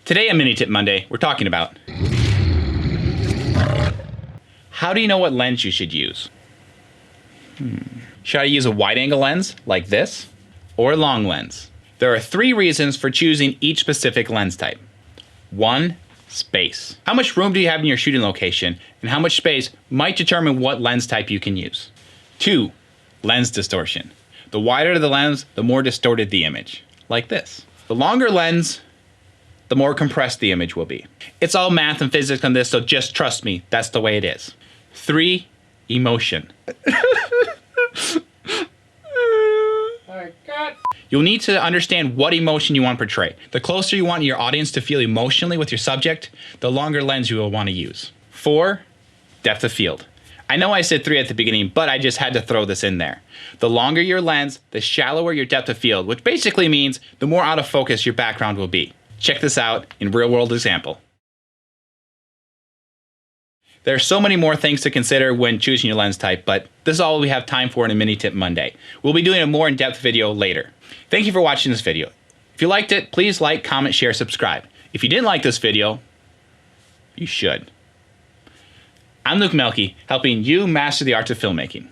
Today on Mini Tip Monday, we're talking about how do you know what lens you should use? Should I use a wide angle lens like this or a long lens? There are 3 reasons for choosing each specific lens type. 1, space. How much room do you have in your shooting location, and how much space might determine what lens type you can use. 2, lens distortion. The wider the lens, the more distorted the image, like this. The longer lens, the more compressed the image will be. It's all math and physics on this, so just trust me, that's the way it is. 3, emotion. You'll need to understand what emotion you want to portray. The closer you want your audience to feel emotionally with your subject, the longer lens you will want to use. 4, depth of field. I know I said 3 at the beginning, but I just had to throw this in there. The longer your lens, the shallower your depth of field, which basically means the more out of focus your background will be. Check this out in real-world example. There are so many more things to consider when choosing your lens type, but this is all we have time for in a Mini Tip Monday. We'll be doing a more in-depth video later. Thank you for watching this video. If you liked it, please like, comment, share, subscribe. If you didn't like this video, you should. I'm Luke Melke, helping you master the art of filmmaking.